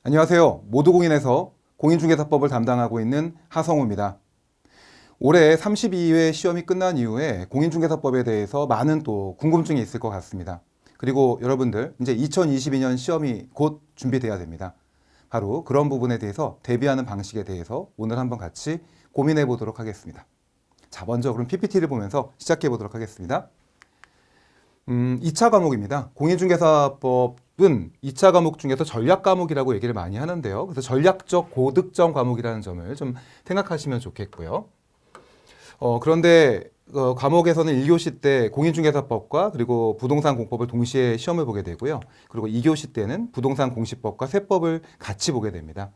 안녕하세요. 모두공인에서 공인중개사법을 담당하고 있는 하성우입니다. 올해 32회 시험이 끝난 이후에 공인중개사법에 대해서 많은 또 궁금증이 있을 것 같습니다. 그리고 여러분들 이제 2022년 시험이 곧 준비돼야 됩니다. 바로 그런 부분에 대해서 대비하는 방식에 대해서 오늘 한번 같이 고민해 보도록 하겠습니다. 자, 먼저 그럼 PPT를 보면서 시작해 보도록 하겠습니다. 2차 과목입니다. 공인중개사법은 2차 과목 중에서 전략 과목이라고 얘기를 많이 하는데요. 그래서 전략적 고득점 과목이라는 점을 좀 생각하시면 좋겠고요. 그런데 과목에서는 1교시 때 공인중개사법과 그리고 부동산 공법을 동시에 시험을 보게 되고요. 그리고 2교시 때는 부동산 공시법과 세법을 같이 보게 됩니다.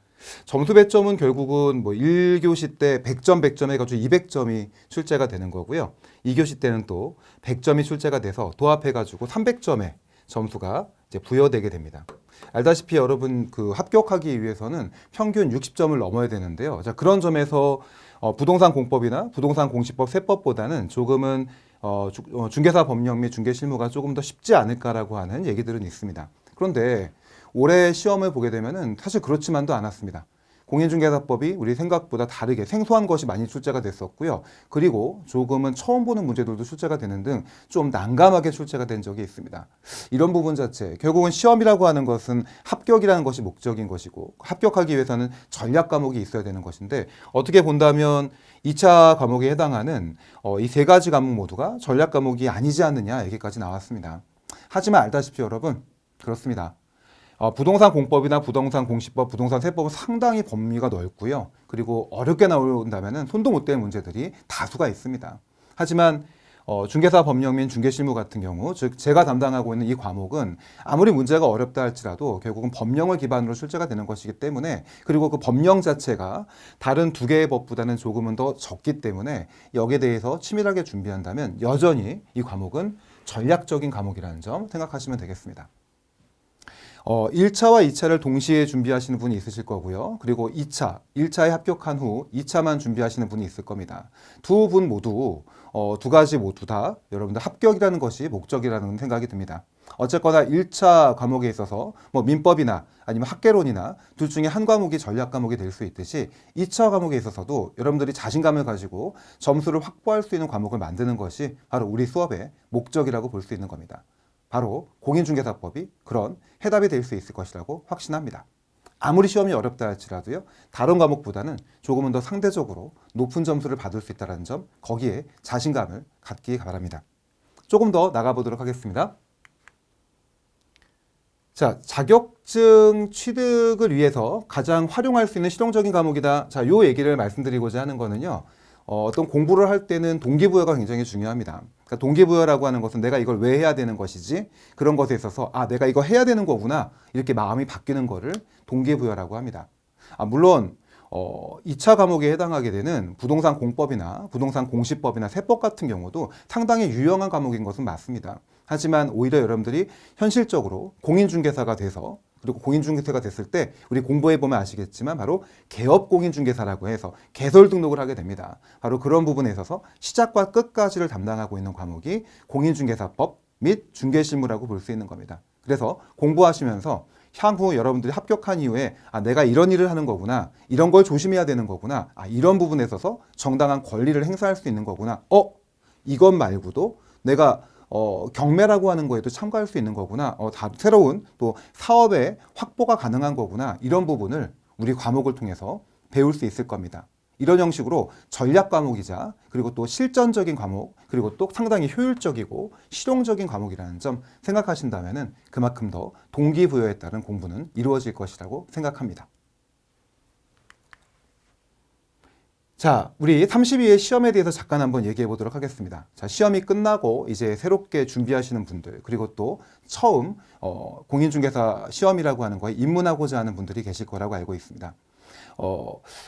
점수 배점은 결국은 뭐 1교시 때 100점 100점 해가지고 200점이 출제가 되는 거고요. 2교시 때는 또 100점이 출제가 돼서 도합해가지고 300점의 점수가 이제 부여되게 됩니다. 알다시피 여러분 그 합격하기 위해서는 평균 60점을 넘어야 되는데요. 자, 그런 점에서 부동산 공법이나 부동산 공시법 세법보다는 조금은 중개사 법령 및 중개 실무가 조금 더 쉽지 않을까라고 하는 얘기들은 있습니다. 그런데 올해 시험을 보게 되면은 사실 그렇지만도 않았습니다. 공인중개사법이 우리 생각보다 다르게 생소한 것이 많이 출제가 됐었고요. 그리고 조금은 처음 보는 문제들도 출제가 되는 등 좀 난감하게 출제가 된 적이 있습니다. 이런 부분 자체, 결국은 시험이라고 하는 것은 합격이라는 것이 목적인 것이고 합격하기 위해서는 전략 과목이 있어야 되는 것인데 어떻게 본다면 2차 과목에 해당하는 이 세 가지 과목 모두가 전략 과목이 아니지 않느냐 얘기까지 나왔습니다. 하지만 알다시피 여러분 그렇습니다. 부동산 공법이나 부동산 공시법, 부동산 세법은 상당히 범위가 넓고요. 그리고 어렵게 나온다면 손도 못 대는 문제들이 다수가 있습니다. 하지만 중개사 법령 및 중개실무 같은 경우, 즉 제가 담당하고 있는 이 과목은 아무리 문제가 어렵다 할지라도 결국은 법령을 기반으로 출제가 되는 것이기 때문에 그리고 그 법령 자체가 다른 두 개의 법보다는 조금은 더 적기 때문에 여기에 대해서 치밀하게 준비한다면 여전히 이 과목은 전략적인 과목이라는 점 생각하시면 되겠습니다. 1차와 2차를 동시에 준비하시는 분이 있으실 거고요. 그리고 1차에 합격한 후 2차만 준비하시는 분이 있을 겁니다. 두 분 모두 두 가지 모두 다 여러분들 합격이라는 것이 목적이라는 생각이 듭니다. 어쨌거나 1차 과목에 있어서 뭐 민법이나 아니면 학개론이나 둘 중에 한 과목이 전략 과목이 될 수 있듯이 2차 과목에 있어서도 여러분들이 자신감을 가지고 점수를 확보할 수 있는 과목을 만드는 것이 바로 우리 수업의 목적이라고 볼 수 있는 겁니다. 바로 공인중개사법이 그런 해답이 될 수 있을 것이라고 확신합니다. 아무리 시험이 어렵다 할지라도요. 다른 과목보다는 조금은 더 상대적으로 높은 점수를 받을 수 있다는 점 거기에 자신감을 갖기 바랍니다. 조금 더 나가보도록 하겠습니다. 자, 자격증 취득을 위해서 가장 활용할 수 있는 실용적인 과목이다. 자, 요 얘기를 말씀드리고자 하는 거는요. 어떤 공부를 할 때는 동기부여가 굉장히 중요합니다. 그러니까 동기부여라고 하는 것은 내가 이걸 왜 해야 되는 것이지 그런 것에 있어서 내가 이거 해야 되는 거구나 이렇게 마음이 바뀌는 거를 동기부여라고 합니다. 물론 2차 과목에 해당하게 되는 부동산 공법이나 부동산 공시법이나 세법 같은 경우도 상당히 유용한 과목인 것은 맞습니다. 하지만 오히려 여러분들이 현실적으로 공인중개사가 돼서 그리고 공인중개사가 됐을 때 우리 공부해보면 아시겠지만 바로 개업공인중개사라고 해서 개설 등록을 하게 됩니다. 바로 그런 부분에 있어서 시작과 끝까지를 담당하고 있는 과목이 공인중개사법 및 중개실무라고 볼 수 있는 겁니다. 그래서 공부하시면서 향후 여러분들이 합격한 이후에 내가 이런 일을 하는 거구나, 이런 걸 조심해야 되는 거구나, 이런 부분에 있어서 정당한 권리를 행사할 수 있는 거구나, 이것 말고도 내가 경매라고 하는 거에도 참가할 수 있는 거구나. 새로운 또 사업의 확보가 가능한 거구나. 이런 부분을 우리 과목을 통해서 배울 수 있을 겁니다. 이런 형식으로 전략 과목이자 그리고 또 실전적인 과목 그리고 또 상당히 효율적이고 실용적인 과목이라는 점 생각하신다면 그만큼 더 동기부여에 따른 공부는 이루어질 것이라고 생각합니다. 자, 우리 32회 시험에 대해서 잠깐 한번 얘기해 보도록 하겠습니다. 자, 시험이 끝나고 이제 새롭게 준비하시는 분들, 그리고 또 처음 공인중개사 시험이라고 하는 거에 입문하고자 하는 분들이 계실 거라고 알고 있습니다.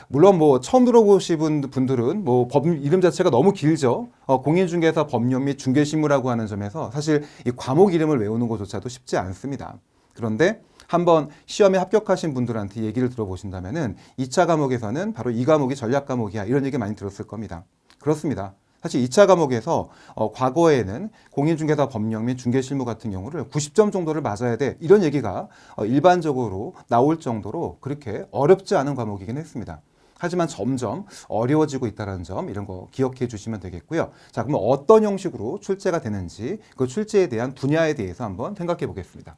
물론 뭐 처음 들어보신 분들은 뭐 법 이름 자체가 너무 길죠. 공인중개사 법령 및 중개실무라고 하는 점에서 사실 이 과목 이름을 외우는 것조차도 쉽지 않습니다. 그런데 한번 시험에 합격하신 분들한테 얘기를 들어보신다면은 2차 과목에서는 바로 이 과목이 전략 과목이야 이런 얘기 많이 들었을 겁니다. 그렇습니다. 사실 2차 과목에서 과거에는 공인중개사 법령 및 중개실무 같은 경우를 90점 정도를 맞아야 돼 이런 얘기가 일반적으로 나올 정도로 그렇게 어렵지 않은 과목이긴 했습니다. 하지만 점점 어려워지고 있다는 점 이런 거 기억해 주시면 되겠고요. 자, 그럼 어떤 형식으로 출제가 되는지 그 출제에 대한 분야에 대해서 한번 생각해 보겠습니다.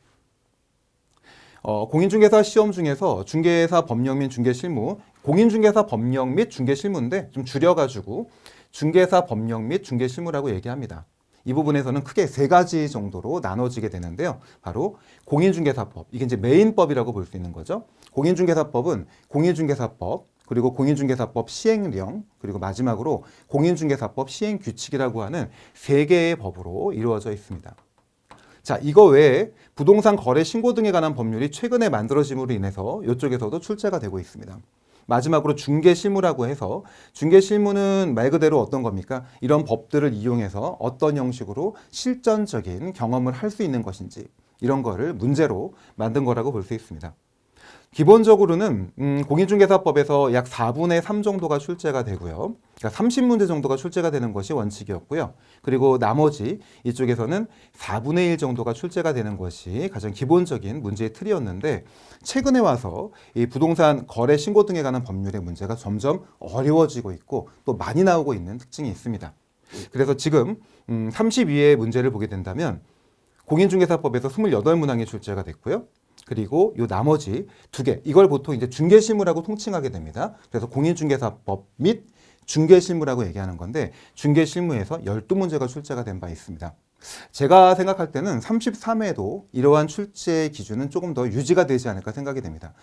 공인중개사 시험 중에서 중개사 법령 및 중개실무, 공인중개사 법령 및 중개실무인데 좀 줄여가지고 중개사 법령 및 중개실무라고 얘기합니다. 이 부분에서는 크게 세 가지 정도로 나눠지게 되는데요. 바로 공인중개사법, 이게 이제 메인법이라고 볼 수 있는 거죠. 공인중개사법은 공인중개사법, 그리고 공인중개사법 시행령, 그리고 마지막으로 공인중개사법 시행규칙이라고 하는 세 개의 법으로 이루어져 있습니다. 자, 이거 외에 부동산 거래 신고 등에 관한 법률이 최근에 만들어짐으로 인해서 이쪽에서도 출제가 되고 있습니다. 마지막으로 중개실무라고 해서 중개실무는 말 그대로 어떤 겁니까? 이런 법들을 이용해서 어떤 형식으로 실전적인 경험을 할 수 있는 것인지 이런 거를 문제로 만든 거라고 볼 수 있습니다. 기본적으로는 공인중개사법에서 약 4분의 3 정도가 출제가 되고요. 그러니까 30문제 정도가 출제가 되는 것이 원칙이었고요. 그리고 나머지 이쪽에서는 4분의 1 정도가 출제가 되는 것이 가장 기본적인 문제의 틀이었는데 최근에 와서 이 부동산 거래 신고 등에 관한 법률의 문제가 점점 어려워지고 있고 또 많이 나오고 있는 특징이 있습니다. 그래서 지금 32의 문제를 보게 된다면 공인중개사법에서 28문항이 출제가 됐고요. 그리고 요 나머지 두 개, 이걸 보통 이제 중개실무라고 통칭하게 됩니다. 그래서 공인중개사법 및 중개실무라고 얘기하는 건데 중개실무에서 12문제가 출제가 된 바 있습니다. 제가 생각할 때는 33회도 이러한 출제 기준은 조금 더 유지가 되지 않을까 생각이 됩니다.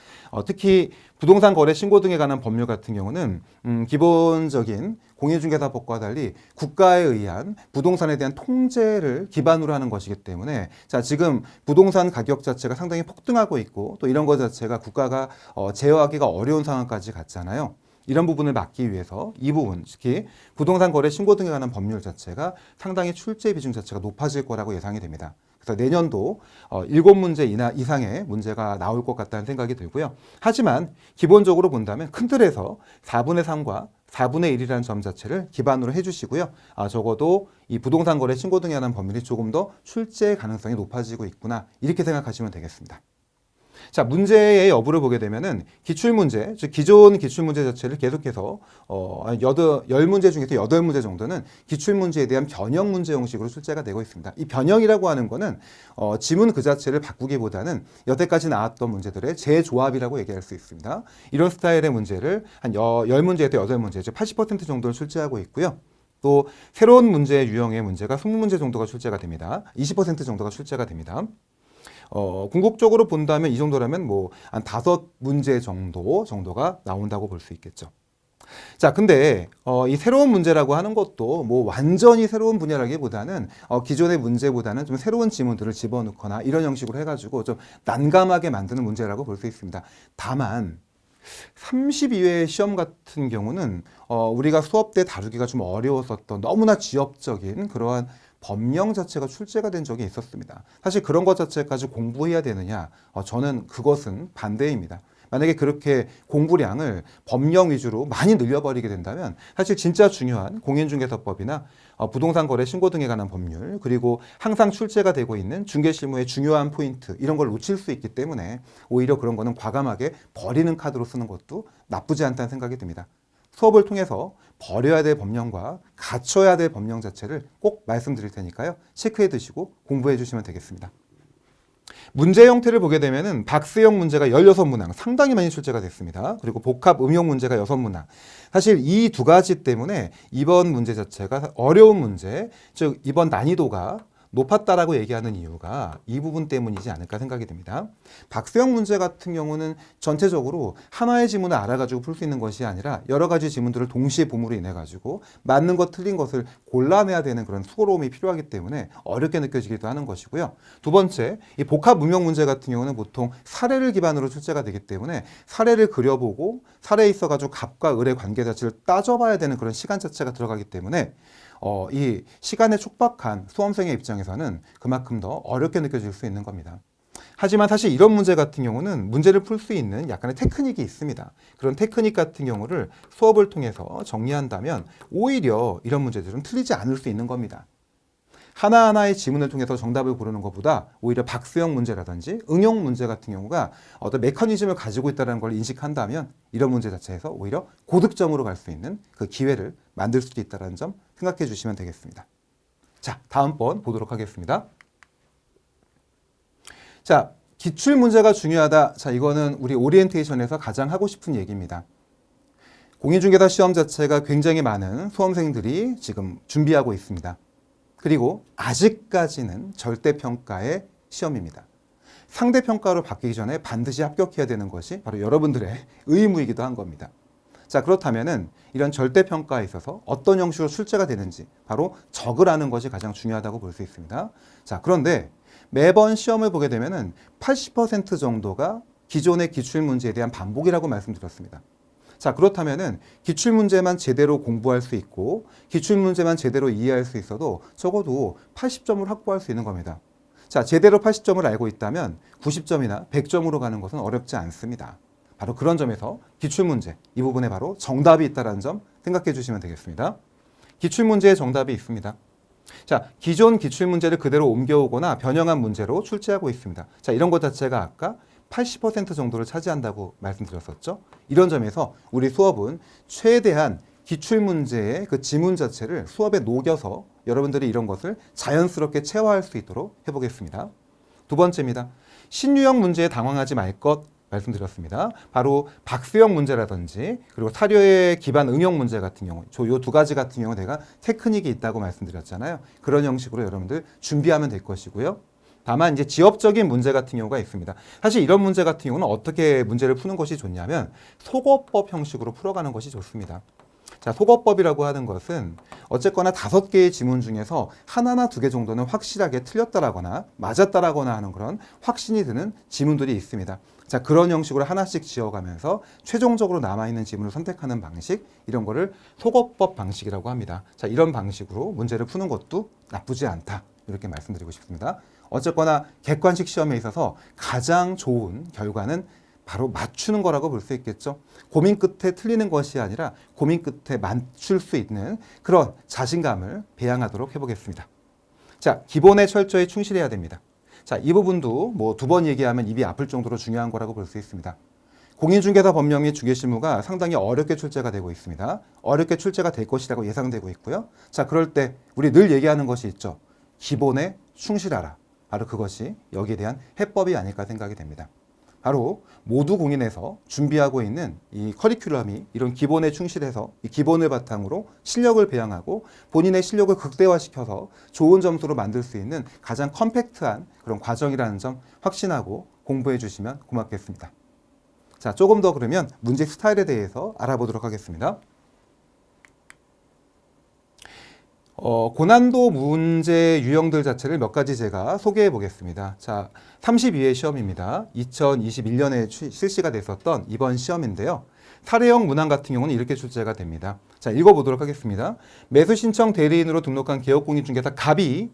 특히 부동산 거래 신고 등에 관한 법률 같은 경우는 기본적인 공인중개사법과 달리 국가에 의한 부동산에 대한 통제를 기반으로 하는 것이기 때문에 자, 지금 부동산 가격 자체가 상당히 폭등하고 있고 또 이런 것 자체가 국가가 제어하기가 어려운 상황까지 갔잖아요. 이런 부분을 막기 위해서 이 부분, 특히 부동산 거래 신고 등에 관한 법률 자체가 상당히 출제 비중 자체가 높아질 거라고 예상이 됩니다. 그래서 내년도 7문제 이상의 문제가 나올 것 같다는 생각이 들고요. 하지만 기본적으로 본다면 큰 틀에서 4분의 3과 4분의 1이라는 점 자체를 기반으로 해주시고요. 적어도 이 부동산 거래 신고 등에 관한 법률이 조금 더 출제 가능성이 높아지고 있구나 이렇게 생각하시면 되겠습니다. 자, 문제의 여부를 보게 되면은 기출문제, 즉 기존 기출문제 자체를 계속해서 10문제 중에서 8문제 정도는 기출문제에 대한 변형 문제 형식으로 출제가 되고 있습니다. 이 변형이라고 하는 거는 지문 그 자체를 바꾸기보다는 여태까지 나왔던 문제들의 재조합이라고 얘기할 수 있습니다. 이런 스타일의 문제를 한 10문제에서 8문제, 즉 80% 정도를 출제하고 있고요. 또 새로운 문제 유형의 문제가 20문제 정도가 출제가 됩니다. 20% 정도가 출제가 됩니다. 궁극적으로 본다면 이 정도라면 뭐 한 5문제 정도가 나온다고 볼 수 있겠죠. 자, 근데 이 새로운 문제라고 하는 것도 뭐 완전히 새로운 분야라기보다는 기존의 문제보다는 좀 새로운 지문들을 집어넣거나 이런 형식으로 해가지고 좀 난감하게 만드는 문제라고 볼 수 있습니다. 다만 32회 시험 같은 경우는 우리가 수업 때 다루기가 좀 어려웠었던 너무나 지엽적인 그러한 법령 자체가 출제가 된 적이 있었습니다. 사실 그런 것 자체까지 공부해야 되느냐? 저는 그것은 반대입니다. 만약에 그렇게 공부량을 법령 위주로 많이 늘려버리게 된다면 사실 진짜 중요한 공인중개사법이나 부동산 거래 신고 등에 관한 법률 그리고 항상 출제가 되고 있는 중개실무의 중요한 포인트 이런 걸 놓칠 수 있기 때문에 오히려 그런 거는 과감하게 버리는 카드로 쓰는 것도 나쁘지 않다는 생각이 듭니다. 수업을 통해서 버려야 될 법령과 갖춰야 될 법령 자체를 꼭 말씀드릴 테니까요. 체크해 두시고 공부해 주시면 되겠습니다. 문제 형태를 보게 되면은 박스형 문제가 16문항 상당히 많이 출제가 됐습니다. 그리고 복합 음용 문제가 6문항. 사실 이 두 가지 때문에 이번 문제 자체가 어려운 문제, 즉 이번 난이도가 높았다라고 얘기하는 이유가 이 부분 때문이지 않을까 생각이 듭니다. 박스형 문제 같은 경우는 전체적으로 하나의 지문을 알아가지고 풀 수 있는 것이 아니라 여러 가지 지문들을 동시에 봄으로 인해 가지고 맞는 것 틀린 것을 골라내야 되는 그런 수고로움이 필요하기 때문에 어렵게 느껴지기도 하는 것이고요. 두 번째, 이 복합 음용 문제 같은 경우는 보통 사례를 기반으로 출제가 되기 때문에 사례를 그려보고 사례에 있어가지고 갑과 을의 관계 자체를 따져봐야 되는 그런 시간 자체가 들어가기 때문에 이 시간에 촉박한 수험생의 입장에서는 그만큼 더 어렵게 느껴질 수 있는 겁니다. 하지만 사실 이런 문제 같은 경우는 문제를 풀 수 있는 약간의 테크닉이 있습니다. 그런 테크닉 같은 경우를 수업을 통해서 정리한다면 오히려 이런 문제들은 틀리지 않을 수 있는 겁니다. 하나하나의 지문을 통해서 정답을 고르는 것보다 오히려 박스형 문제라든지 응용 문제 같은 경우가 어떤 메커니즘을 가지고 있다는 걸 인식한다면 이런 문제 자체에서 오히려 고득점으로 갈 수 있는 그 기회를 만들 수도 있다는 점 생각해 주시면 되겠습니다. 자, 다음번 보도록 하겠습니다. 자, 기출 문제가 중요하다. 자, 이거는 우리 오리엔테이션에서 가장 하고 싶은 얘기입니다. 공인중개사 시험 자체가 굉장히 많은 수험생들이 지금 준비하고 있습니다. 그리고 아직까지는 절대평가의 시험입니다. 상대평가로 바뀌기 전에 반드시 합격해야 되는 것이 바로 여러분들의 의무이기도 한 겁니다. 자, 그렇다면은 이런 절대평가에 있어서 어떤 형식으로 출제가 되는지 바로 적을 아는 것이 가장 중요하다고 볼 수 있습니다. 자, 그런데 매번 시험을 보게 되면은 80% 정도가 기존의 기출문제에 대한 반복이라고 말씀드렸습니다. 자, 그렇다면은 기출문제만 제대로 공부할 수 있고 기출문제만 제대로 이해할 수 있어도 적어도 80점을 확보할 수 있는 겁니다. 자, 제대로 80점을 알고 있다면 90점이나 100점으로 가는 것은 어렵지 않습니다. 바로 그런 점에서 기출문제, 이 부분에 바로 정답이 있다는 점 생각해 주시면 되겠습니다. 기출문제에 정답이 있습니다. 자, 기존 기출문제를 그대로 옮겨오거나 변형한 문제로 출제하고 있습니다. 자, 이런 것 자체가 아까 80% 정도를 차지한다고 말씀드렸었죠. 이런 점에서 우리 수업은 최대한 기출문제의 그 지문 자체를 수업에 녹여서 여러분들이 이런 것을 자연스럽게 체화할 수 있도록 해보겠습니다. 두 번째입니다. 신유형 문제에 당황하지 말 것 말씀드렸습니다. 바로 박스형 문제라든지 그리고 사료의 기반 응용 문제 같은 경우, 이 두 가지 같은 경우 내가 테크닉이 있다고 말씀드렸잖아요. 그런 형식으로 여러분들 준비하면 될 것이고요. 다만 이제 지엽적인 문제 같은 경우가 있습니다. 사실 이런 문제 같은 경우는 어떻게 문제를 푸는 것이 좋냐면 속어법 형식으로 풀어가는 것이 좋습니다. 자, 속어법이라고 하는 것은 어쨌거나 5개의 지문 중에서 하나나 2개 정도는 확실하게 틀렸다라거나 맞았다라거나 하는 그런 확신이 드는 지문들이 있습니다. 자, 그런 형식으로 하나씩 지어가면서 최종적으로 남아있는 지문을 선택하는 방식, 이런 거를 속어법 방식이라고 합니다. 자, 이런 방식으로 문제를 푸는 것도 나쁘지 않다, 이렇게 말씀드리고 싶습니다. 어쨌거나 객관식 시험에 있어서 가장 좋은 결과는 바로 맞추는 거라고 볼 수 있겠죠. 고민 끝에 틀리는 것이 아니라 고민 끝에 맞출 수 있는 그런 자신감을 배양하도록 해보겠습니다. 자, 기본에 철저히 충실해야 됩니다. 자, 이 부분도 뭐 2번 얘기하면 입이 아플 정도로 중요한 거라고 볼 수 있습니다. 공인중개사 법령 및 중개실무가 상당히 어렵게 출제가 되고 있습니다. 어렵게 출제가 될 것이라고 예상되고 있고요. 자, 그럴 때 우리 늘 얘기하는 것이 있죠. 기본에 충실하라. 바로 그것이 여기에 대한 해법이 아닐까 생각이 됩니다. 바로 모두 공인에서 준비하고 있는 이 커리큘럼이 이런 기본에 충실해서 이 기본을 바탕으로 실력을 배양하고 본인의 실력을 극대화시켜서 좋은 점수로 만들 수 있는 가장 컴팩트한 그런 과정이라는 점 확신하고 공부해 주시면 고맙겠습니다. 자, 조금 더 그러면 문제 스타일에 대해서 알아보도록 하겠습니다. 고난도 문제 유형들 자체를 몇 가지 제가 소개해 보겠습니다. 자, 32회 시험입니다. 2021년에 실시가 됐었던 이번 시험인데요. 사례형 문항 같은 경우는 이렇게 출제가 됩니다. 자, 읽어보도록 하겠습니다. 매수신청 대리인으로 등록한 개업공인중개사 갑이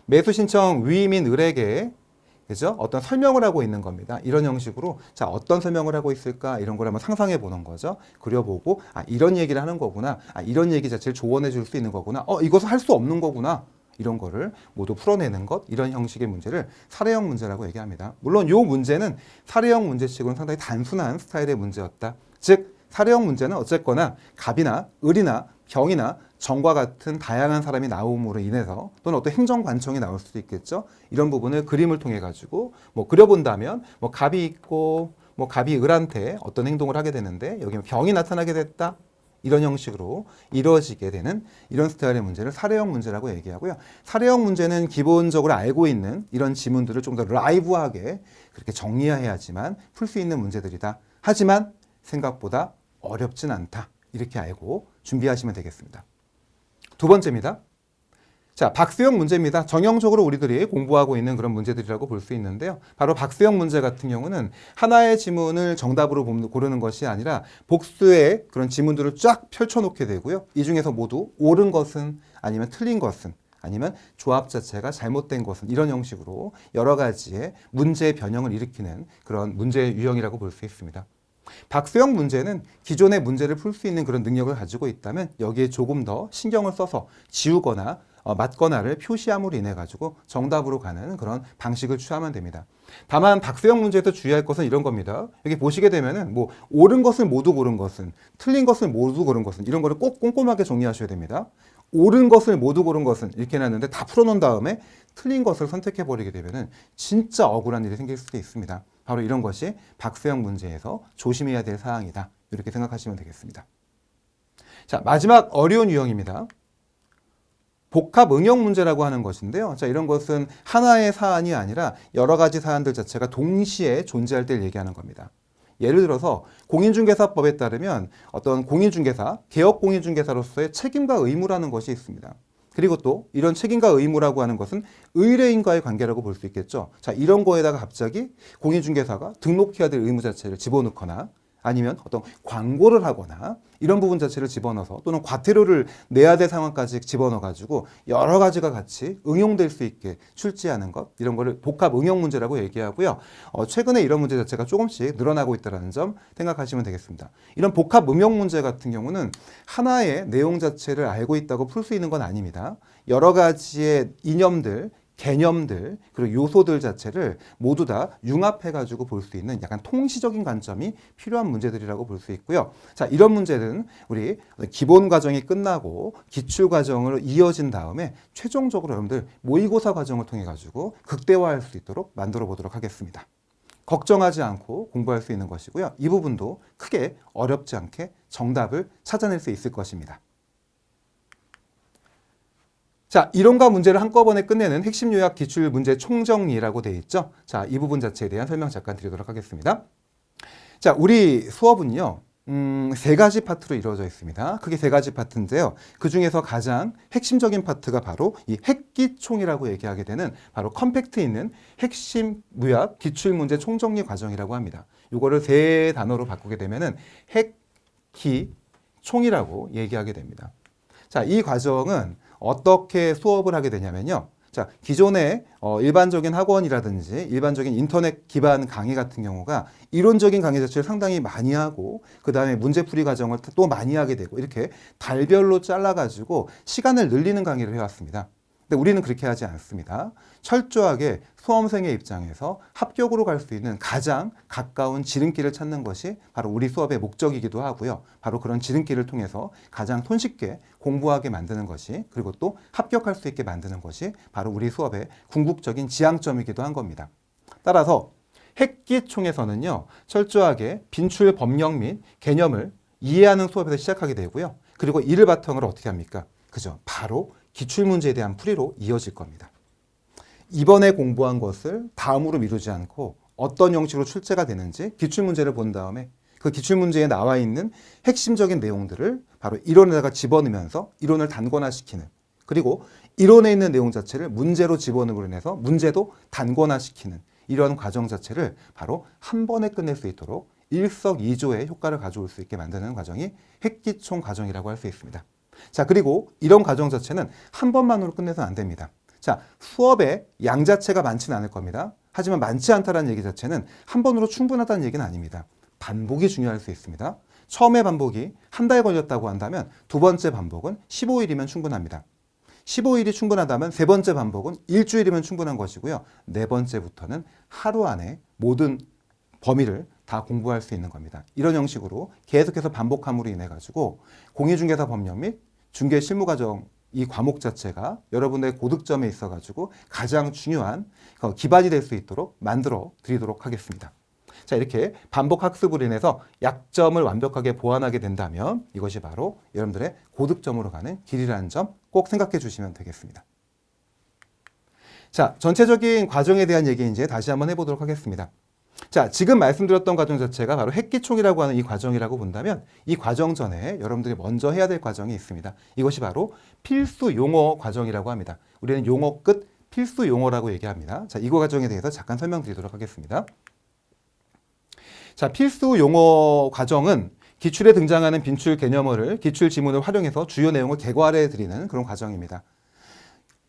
매수신청 위임인 을에게 그죠? 어떤 설명을 하고 있는 겁니다. 이런 형식으로 자, 어떤 설명을 하고 있을까 이런 걸 한번 상상해 보는 거죠. 그려보고 아, 이런 얘기를 하는 거구나. 아, 이런 얘기 자체를 조언해 줄 수 있는 거구나. 이것은 할 수 없는 거구나. 이런 거를 모두 풀어내는 것, 이런 형식의 문제를 사례형 문제라고 얘기합니다. 물론 이 문제는 사례형 문제치고는 상당히 단순한 스타일의 문제였다. 즉 사례형 문제는 어쨌거나 갑이나 을이나 병이나 정과 같은 다양한 사람이 나옴으로 인해서 또는 어떤 행정관청이 나올 수도 있겠죠. 이런 부분을 그림을 통해 가지고 뭐 그려본다면 뭐 갑이 있고 뭐 갑이 을한테 어떤 행동을 하게 되는데 여기 병이 나타나게 됐다. 이런 형식으로 이루어지게 되는 이런 스타일의 문제를 사례형 문제라고 얘기하고요. 사례형 문제는 기본적으로 알고 있는 이런 지문들을 좀 더 라이브하게 그렇게 정리해야지만 풀 수 있는 문제들이다. 하지만 생각보다 어렵진 않다. 이렇게 알고 준비하시면 되겠습니다. 두 번째입니다. 자, 박스형 문제입니다. 전형적으로 우리들이 공부하고 있는 그런 문제들이라고 볼 수 있는데요. 바로 박스형 문제 같은 경우는 하나의 지문을 정답으로 고르는 것이 아니라 복수의 그런 지문들을 쫙 펼쳐놓게 되고요. 이 중에서 모두 옳은 것은 아니면 틀린 것은 아니면 조합 자체가 잘못된 것은 이런 형식으로 여러 가지의 문제의 변형을 일으키는 그런 문제의 유형이라고 볼 수 있습니다. 박수형 문제는 기존의 문제를 풀 수 있는 그런 능력을 가지고 있다면 여기에 조금 더 신경을 써서 지우거나 맞거나를 표시함으로 인해 가지고 정답으로 가는 그런 방식을 취하면 됩니다. 다만 박수형 문제에서 주의할 것은 이런 겁니다. 여기 보시게 되면은 뭐 옳은 것을 모두 고른 것은, 틀린 것을 모두 고른 것은 이런 거를 꼭 꼼꼼하게 정리하셔야 됩니다. 옳은 것을 모두 고른 것은 이렇게 해놨는데 다 풀어놓은 다음에 틀린 것을 선택해버리게 되면은 진짜 억울한 일이 생길 수도 있습니다. 바로 이런 것이 박수형 문제에서 조심해야 될 사항이다. 이렇게 생각하시면 되겠습니다. 자, 마지막 어려운 유형입니다. 복합 응용 문제라고 하는 것인데요. 자, 이런 것은 하나의 사안이 아니라 여러 가지 사안들 자체가 동시에 존재할 때를 얘기하는 겁니다. 예를 들어서 공인중개사법에 따르면 어떤 공인중개사, 개업공인중개사로서의 책임과 의무라는 것이 있습니다. 그리고 또 이런 책임과 의무라고 하는 것은 의뢰인과의 관계라고 볼 수 있겠죠. 자, 이런 거에다가 갑자기 공인중개사가 등록해야 될 의무 자체를 집어넣거나 아니면 어떤 광고를 하거나 이런 부분 자체를 집어넣어서 또는 과태료를 내야 될 상황까지 집어넣어가지고 여러 가지가 같이 응용될 수 있게 출제하는 것, 이런 거를 복합 응용 문제라고 얘기하고요. 최근에 이런 문제 자체가 조금씩 늘어나고 있다는 점 생각하시면 되겠습니다. 이런 복합 응용 문제 같은 경우는 하나의 내용 자체를 알고 있다고 풀 수 있는 건 아닙니다. 여러 가지의 이념들, 개념들 그리고 요소들 자체를 모두 다 융합해가지고 볼 수 있는 약간 통시적인 관점이 필요한 문제들이라고 볼 수 있고요. 자, 이런 문제는 우리 기본 과정이 끝나고 기출 과정으로 이어진 다음에 최종적으로 여러분들 모의고사 과정을 통해 가지고 극대화할 수 있도록 만들어 보도록 하겠습니다. 걱정하지 않고 공부할 수 있는 것이고요. 이 부분도 크게 어렵지 않게 정답을 찾아낼 수 있을 것입니다. 자, 이론과 문제를 한꺼번에 끝내는 핵심 요약 기출 문제 총정리라고 되어 있죠. 자, 이 부분 자체에 대한 설명 잠깐 드리도록 하겠습니다. 자, 우리 수업은요, 세 가지 파트로 이루어져 있습니다. 크게 세 가지 파트인데요. 그 중에서 가장 핵심적인 파트가 바로 이 핵기총이라고 얘기하게 되는 바로 컴팩트 있는 핵심 요약 기출 문제 총정리 과정이라고 합니다. 이거를 세 단어로 바꾸게 되면은 핵기총이라고 얘기하게 됩니다. 자, 이 과정은 어떻게 수업을 하게 되냐면요. 자, 기존의 일반적인 학원이라든지 일반적인 인터넷 기반 강의 같은 경우가 이론적인 강의 자체를 상당히 많이 하고 그 다음에 문제풀이 과정을 또 많이 하게 되고 이렇게 달별로 잘라가지고 시간을 늘리는 강의를 해왔습니다. 근데 우리는 그렇게 하지 않습니다. 철저하게 수험생의 입장에서 합격으로 갈 수 있는 가장 가까운 지름길을 찾는 것이 바로 우리 수업의 목적이기도 하고요. 바로 그런 지름길을 통해서 가장 손쉽게 공부하게 만드는 것이 그리고 또 합격할 수 있게 만드는 것이 바로 우리 수업의 궁극적인 지향점이기도 한 겁니다. 따라서 핵기총에서는요. 철저하게 빈출 법령 및 개념을 이해하는 수업에서 시작하게 되고요. 그리고 이를 바탕으로 어떻게 합니까? 그죠? 바로 기출문제에 대한 풀이로 이어질 겁니다. 이번에 공부한 것을 다음으로 미루지 않고 어떤 형식으로 출제가 되는지 기출문제를 본 다음에 그 기출문제에 나와 있는 핵심적인 내용들을 바로 이론에다가 집어넣으면서 이론을 단권화시키는 그리고 이론에 있는 내용 자체를 문제로 집어넣음으로 인해서 문제도 단권화시키는 이런 과정 자체를 바로 한 번에 끝낼 수 있도록 일석이조의 효과를 가져올 수 있게 만드는 과정이 핵기총 과정이라고 할 수 있습니다. 자, 그리고 이런 과정 자체는 한 번만으로 끝내서는 안 됩니다. 자, 수업의 양 자체가 많지는 않을 겁니다. 하지만 많지 않다는 얘기 자체는 한 번으로 충분하다는 얘기는 아닙니다. 반복이 중요할 수 있습니다. 처음에 반복이 한 달 걸렸다고 한다면 두 번째 반복은 15일이면 충분합니다. 15일이 충분하다면 세 번째 반복은 일주일이면 충분한 것이고요. 네 번째부터는 하루 안에 모든 범위를 다 공부할 수 있는 겁니다. 이런 형식으로 계속해서 반복함으로 인해 가지고 공인중개사 법령 및 중개 실무과정 이 과목 자체가 여러분의 고득점에 있어 가지고 가장 중요한 기반이 될 수 있도록 만들어 드리도록 하겠습니다. 자, 이렇게 반복 학습으로 인해서 약점을 완벽하게 보완하게 된다면 이것이 바로 여러분들의 고득점으로 가는 길이라는 점 꼭 생각해 주시면 되겠습니다. 자, 전체적인 과정에 대한 얘기 이제 다시 한번 해보도록 하겠습니다. 자, 지금 말씀드렸던 과정 자체가 바로 핵기총이라고 하는 이 과정이라고 본다면 이 과정 전에 여러분들이 먼저 해야 될 과정이 있습니다. 이것이 바로 필수 용어 과정이라고 합니다. 우리는 용어 끝 필수 용어라고 얘기합니다. 자, 이 과정에 대해서 잠깐 설명드리도록 하겠습니다. 자, 필수 용어 과정은 기출에 등장하는 빈출 개념어를 기출 지문을 활용해서 주요 내용을 개괄해 드리는 그런 과정입니다.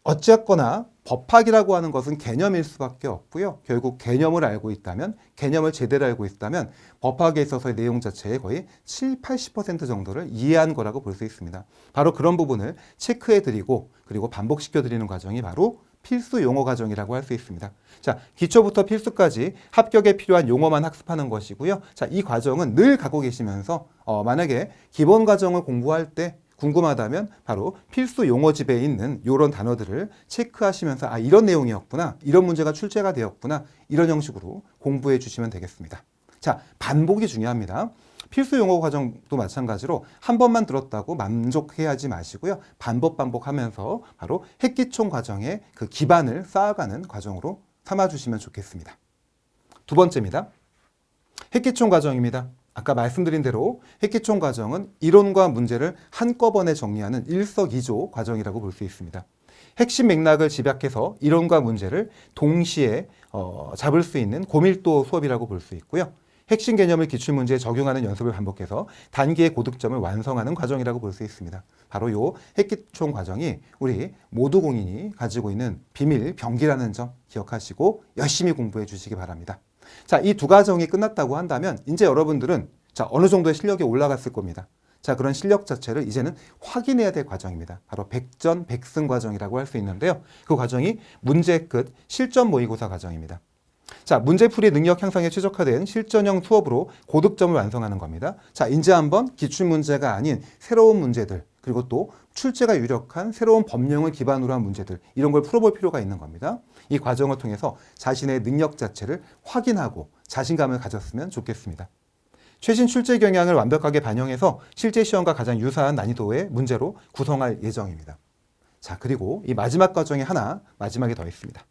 어쨌거나 법학이라고 하는 것은 개념일 수밖에 없고요. 결국 개념을 알고 있다면, 개념을 제대로 알고 있다면 법학에 있어서의 내용 자체의 거의 7, 80% 정도를 이해한 거라고 볼 수 있습니다. 바로 그런 부분을 체크해드리고 그리고 반복시켜드리는 과정이 바로 필수 용어 과정이라고 할 수 있습니다. 자, 기초부터 필수까지 합격에 필요한 용어만 학습하는 것이고요. 자, 이 과정은 늘 갖고 계시면서 만약에 기본 과정을 공부할 때 궁금하다면 바로 필수 용어집에 있는 이런 단어들을 체크하시면서 아, 이런 내용이었구나, 이런 문제가 출제가 되었구나, 이런 형식으로 공부해 주시면 되겠습니다. 자, 반복이 중요합니다. 필수 용어 과정도 마찬가지로 한 번만 들었다고 만족해하지 마시고요. 반복하면서 바로 핵기총 과정의 그 기반을 쌓아가는 과정으로 삼아주시면 좋겠습니다. 두 번째입니다. 핵기총 과정입니다. 아까 말씀드린 대로 핵기총 과정은 이론과 문제를 한꺼번에 정리하는 일석이조 과정이라고 볼 수 있습니다. 핵심 맥락을 집약해서 이론과 문제를 동시에 잡을 수 있는 고밀도 수업이라고 볼 수 있고요. 핵심 개념을 기출문제에 적용하는 연습을 반복해서 단기의 고득점을 완성하는 과정이라고 볼 수 있습니다. 바로 이 핵기총 과정이 우리 모두 공인이 가지고 있는 비밀 병기라는 점 기억하시고 열심히 공부해 주시기 바랍니다. 자, 이 두 과정이 끝났다고 한다면 이제 여러분들은 어느 정도의 실력이 올라갔을 겁니다. 자, 그런 실력 자체를 이제는 확인해야 될 과정입니다. 바로 백전백승 과정이라고 할 수 있는데요. 그 과정이 문제 끝 실전 모의고사 과정입니다. 자, 문제풀이 능력 향상에 최적화된 실전형 수업으로 고득점을 완성하는 겁니다. 자, 이제 한번 기출문제가 아닌 새로운 문제들, 그리고 또 출제가 유력한 새로운 법령을 기반으로 한 문제들, 이런 걸 풀어볼 필요가 있는 겁니다. 이 과정을 통해서 자신의 능력 자체를 확인하고 자신감을 가졌으면 좋겠습니다. 최신 출제 경향을 완벽하게 반영해서 실제 시험과 가장 유사한 난이도의 문제로 구성할 예정입니다. 자, 그리고 이 마지막 과정에 마지막에 더 있습니다.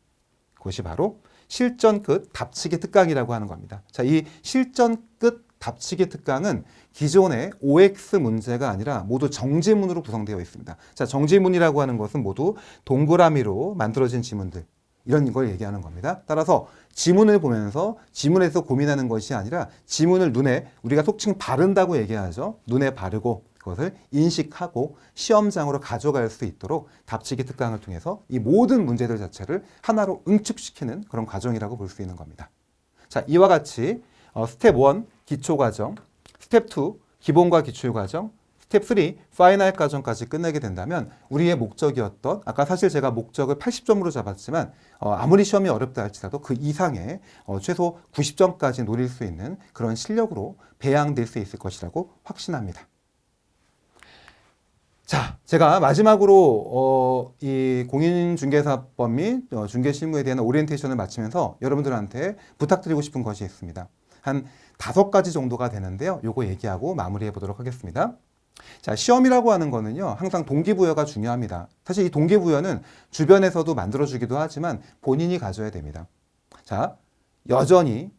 그것이 바로 실전 끝 답치기 특강이라고 하는 겁니다. 자, 이 실전 끝 답치기 특강은 기존의 OX 문제가 아니라 모두 정지문으로 구성되어 있습니다. 자, 정지문이라고 하는 것은 모두 동그라미로 만들어진 지문들, 이런 걸 얘기하는 겁니다. 따라서 지문을 보면서 지문에서 고민하는 것이 아니라 지문을 눈에, 우리가 속칭 바른다고 얘기하죠. 눈에 바르고 그것을 인식하고 시험장으로 가져갈 수 있도록 답치기 특강을 통해서 이 모든 문제들 자체를 하나로 응축시키는 그런 과정이라고 볼 수 있는 겁니다. 자, 이와 같이 스텝 1 기초과정, 스텝 2 기본과 기출과정, 스텝 3 파이널 과정까지 끝내게 된다면 우리의 목적이었던, 아까 사실 제가 목적을 80점으로 잡았지만 아무리 시험이 어렵다 할지라도 그 이상의 최소 90점까지 노릴 수 있는 그런 실력으로 배양될 수 있을 것이라고 확신합니다. 자, 제가 마지막으로 이 공인중개사법 및 중개실무에 대한 오리엔테이션을 마치면서 여러분들한테 부탁드리고 싶은 것이 있습니다. 한 5가지 정도가 되는데요. 요거 얘기하고 마무리해 보도록 하겠습니다. 자, 시험이라고 하는 거는요, 항상 동기부여가 중요합니다. 사실 이 동기부여는 주변에서도 만들어주기도 하지만 본인이 가져야 됩니다. 자, 여전히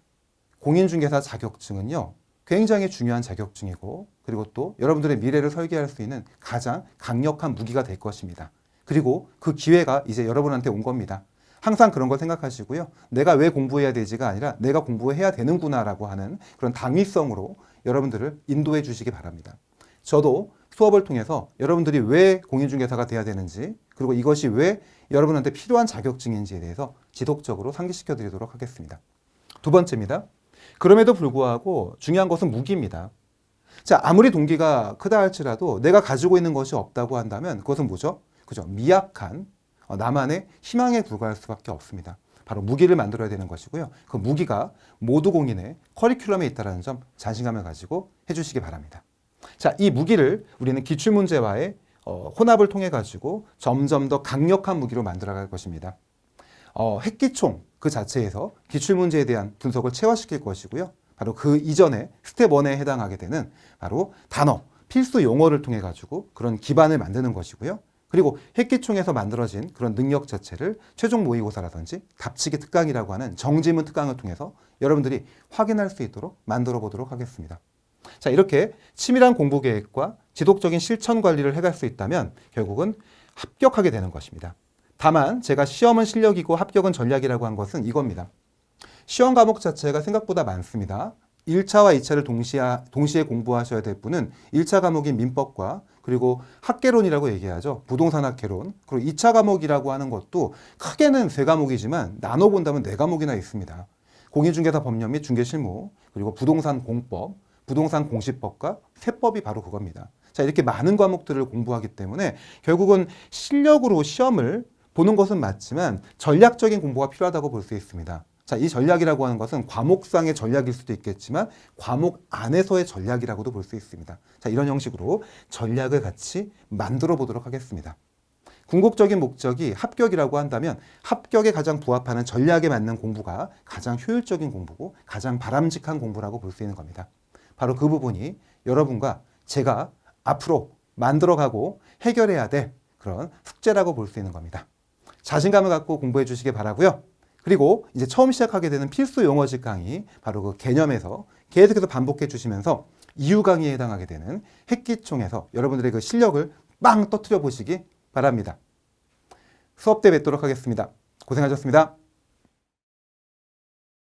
공인중개사 자격증은요, 굉장히 중요한 자격증이고, 그리고 또 여러분들의 미래를 설계할 수 있는 가장 강력한 무기가 될 것입니다. 그리고 그 기회가 이제 여러분한테 온 겁니다. 항상 그런 걸 생각하시고요. 내가 왜 공부해야 되지가 아니라 내가 공부해야 되는구나라고 하는 그런 당위성으로 여러분들을 인도해 주시기 바랍니다. 저도 수업을 통해서 여러분들이 왜 공인중개사가 돼야 되는지, 그리고 이것이 왜 여러분한테 필요한 자격증인지에 대해서 지속적으로 상기시켜 드리도록 하겠습니다. 두 번째입니다. 그럼에도 불구하고 중요한 것은 무기입니다. 자, 아무리 동기가 크다 할지라도 내가 가지고 있는 것이 없다고 한다면 그것은 뭐죠? 그죠? 미약한 나만의 희망에 불과할 수밖에 없습니다. 바로 무기를 만들어야 되는 것이고요. 그 무기가 모두 공인의 커리큘럼에 있다는 점 자신감을 가지고 해주시기 바랍니다. 자, 이 무기를 우리는 기출문제와의 혼합을 통해 가지고 점점 더 강력한 무기로 만들어갈 것입니다. 핵기총 그 자체에서 기출문제에 대한 분석을 체화시킬 것이고요. 바로 그 이전에 스텝 1에 해당하게 되는 바로 단어, 필수 용어를 통해 가지고 그런 기반을 만드는 것이고요. 그리고 핵기총에서 만들어진 그런 능력 자체를 최종 모의고사라든지 답치기 특강이라고 하는 정지문 특강을 통해서 여러분들이 확인할 수 있도록 만들어 보도록 하겠습니다. 자, 이렇게 치밀한 공부 계획과 지속적인 실천 관리를 해갈 수 있다면 결국은 합격하게 되는 것입니다. 다만 제가 시험은 실력이고 합격은 전략이라고 한 것은 이겁니다. 시험 과목 자체가 생각보다 많습니다. 1차와 2차를 동시에 공부하셔야 될 분은 1차 과목인 민법과 그리고 학개론이라고 얘기하죠. 부동산 학개론. 그리고 2차 과목이라고 하는 것도 크게는 3과목이지만 나눠본다면 4과목이나 있습니다. 공인중개사 법령 및 중개실무, 그리고 부동산 공법, 부동산 공시법과 세법이 바로 그겁니다. 자, 이렇게 많은 과목들을 공부하기 때문에 결국은 실력으로 시험을 보는 것은 맞지만 전략적인 공부가 필요하다고 볼 수 있습니다. 자, 이 전략이라고 하는 것은 과목상의 전략일 수도 있겠지만 과목 안에서의 전략이라고도 볼 수 있습니다. 자, 이런 형식으로 전략을 같이 만들어 보도록 하겠습니다. 궁극적인 목적이 합격이라고 한다면 합격에 가장 부합하는 전략에 맞는 공부가 가장 효율적인 공부고 가장 바람직한 공부라고 볼 수 있는 겁니다. 바로 그 부분이 여러분과 제가 앞으로 만들어가고 해결해야 될 그런 숙제라고 볼 수 있는 겁니다. 자신감을 갖고 공부해 주시기 바라고요. 그리고 이제 처음 시작하게 되는 필수 용어집 강의, 바로 그 개념에서 계속해서 반복해 주시면서 이유 강의에 해당하게 되는 핵기총에서 여러분들의 그 실력을 빵 터뜨려 보시기 바랍니다. 수업 때 뵙도록 하겠습니다. 고생하셨습니다.